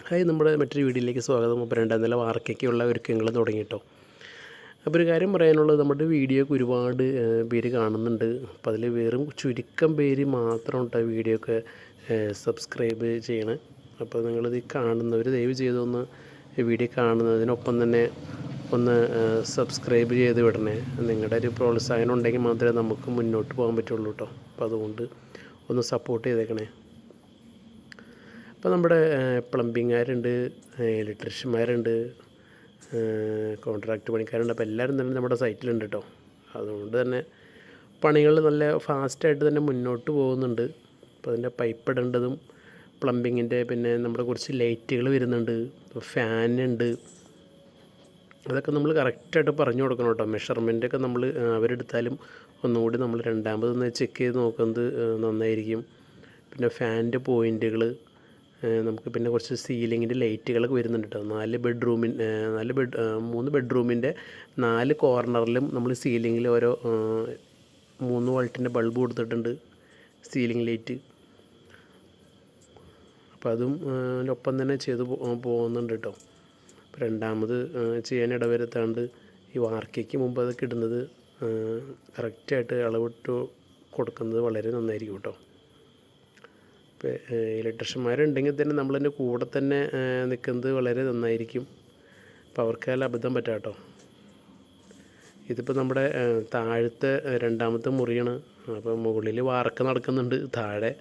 Hi, നമ്മുടെ മറ്റൊരു വീഡിയോയിലേക്ക് സ്വാഗതം. അപ്പോൾ രണ്ടാം നില വാർക്കയ്ക്കുള്ള ഒരുക്കങ്ങൾ തുടങ്ങിയിട്ടോ. അപ്പോൾ ഒരു കാര്യം പറയാനുള്ളത്, നമ്മുടെ വീഡിയോക്ക് ഒരുപാട് പേര് കാണുന്നുണ്ട്. അപ്പോൾ അതിൽ വെറും ചുരുക്കം പേര് മാത്രം കേട്ടോ വീഡിയോക്ക് സബ്സ്ക്രൈബ് ചെയ്യണേ. അപ്പോൾ നിങ്ങളിത് കാണുന്നവർ ദയവ് ചെയ്തൊന്ന് വീഡിയോ കാണുന്നതിനൊപ്പം തന്നെ ഒന്ന് സബ്സ്ക്രൈബ് ചെയ്ത് വിടണേ. നിങ്ങളുടെ ഒരു പ്രോത്സാഹനം ഉണ്ടെങ്കിൽ മാത്രമേ നമുക്ക് മുന്നോട്ട് പോകാൻ പറ്റുള്ളൂ കേട്ടോ. അപ്പോൾ അതുകൊണ്ട് ഒന്ന് സപ്പോർട്ട് ചെയ്തേക്കണേ. അപ്പോൾ നമ്മുടെ പ്ലംബിങ്ങുകാരുണ്ട്, ഇലക്ട്രീഷ്യന്മാരുണ്ട്, കോൺട്രാക്റ്റ് പണിക്കാരുണ്ട്. അപ്പോൾ എല്ലാവരും തന്നെ നമ്മുടെ സൈറ്റിലുണ്ട് കേട്ടോ. അതുകൊണ്ട് തന്നെ പണികൾ നല്ല ഫാസ്റ്റായിട്ട് തന്നെ മുന്നോട്ട് പോകുന്നുണ്ട്. അപ്പോൾ അതിൻ്റെ പൈപ്പ് ഇടേണ്ടതും പ്ലംബിങ്ങിൻ്റെ, പിന്നെ നമ്മുടെ കുറച്ച് ലൈറ്റുകൾ വരുന്നുണ്ട്, ഫാനുണ്ട്. അതൊക്കെ നമ്മൾ കറക്റ്റായിട്ട് പറഞ്ഞു കൊടുക്കണം കേട്ടോ. മെഷർമെൻറ്റൊക്കെ നമ്മൾ അവരെടുത്താലും ഒന്നുകൂടി നമ്മൾ രണ്ടാമതൊന്ന് ചെക്ക് ചെയ്ത് നോക്കുന്നത് നന്നായിരിക്കും. പിന്നെ ഫാനിൻ്റെ പോയിൻറ്റുകൾ, നമുക്ക് പിന്നെ കുറച്ച് സീലിങ്ങിൻ്റെ ലൈറ്റുകളൊക്കെ വരുന്നുണ്ട് കേട്ടോ. 3 ബെഡ്റൂമിൻ്റെ 4 കോർണറിലും നമ്മൾ സീലിങ്ങിൽ ഓരോ 3 വോൾട്ടിൻ്റെ ബൾബ് കൊടുത്തിട്ടുണ്ട്, സീലിംഗ് ലൈറ്റ്. അപ്പോൾ അതും ഒപ്പം തന്നെ ചെയ്ത് പോകുന്നുണ്ട് കേട്ടോ. അപ്പോൾ രണ്ടാമത് ചെയ്യാൻ ഇടവരുത്താണ്ട് ഈ വാർക്കയ്ക്ക് മുമ്പ് അതൊക്കെ ഇടുന്നത് കറക്റ്റായിട്ട് അളവിട്ട് കൊടുക്കുന്നത് വളരെ നന്നായിരിക്കും കേട്ടോ. ഇപ്പോൾ ഇലക്ട്രീഷ്യന്മാരുണ്ടെങ്കിൽ തന്നെ നമ്മളതിൻ്റെ കൂടെ തന്നെ നിൽക്കുന്നത് വളരെ നന്നായിരിക്കും. അപ്പോൾ അവർക്കെല്ലാം അബദ്ധം പറ്റാം കേട്ടോ. ഇതിപ്പോൾ നമ്മുടെ താഴത്തെ രണ്ടാമത്തെ മുറിയാണ്. അപ്പോൾ മുകളിൽ വാർക്ക നടക്കുന്നുണ്ട്, താഴെ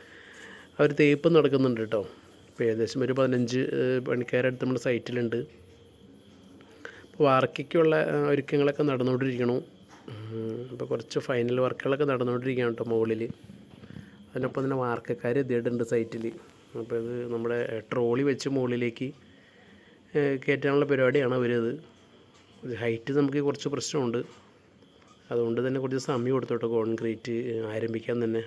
അവർ തേപ്പ് നടക്കുന്നുണ്ട് കേട്ടോ. ഇപ്പോൾ ഏകദേശം ഒരു 15 പണിക്കാരടുത്ത് നമ്മുടെ സൈറ്റിലുണ്ട്. അപ്പോൾ വാർക്കയ്ക്കുള്ള ഒരുക്കങ്ങളൊക്കെ നടന്നുകൊണ്ടിരിക്കണം. അപ്പോൾ കുറച്ച് ഫൈനൽ വർക്കുകളൊക്കെ നടന്നുകൊണ്ടിരിക്കുകയാണ് കേട്ടോ മുകളിൽ. അതിനൊപ്പം തന്നെ വാർക്കക്കാർ എത്തിയിട്ടുണ്ട് സൈറ്റിൽ. അപ്പോൾ ഇത് നമ്മുടെ ട്രോളി വെച്ച് മുകളിലേക്ക് കയറ്റാനുള്ള പരിപാടിയാണ് അവരത്. ഹൈറ്റ് നമുക്ക് കുറച്ച് പ്രശ്നമുണ്ട്, അതുകൊണ്ട് തന്നെ കുറച്ച് സമയം കൊടുത്തു കേട്ടോ കോൺക്രീറ്റ് ആരംഭിക്കാൻ തന്നെ.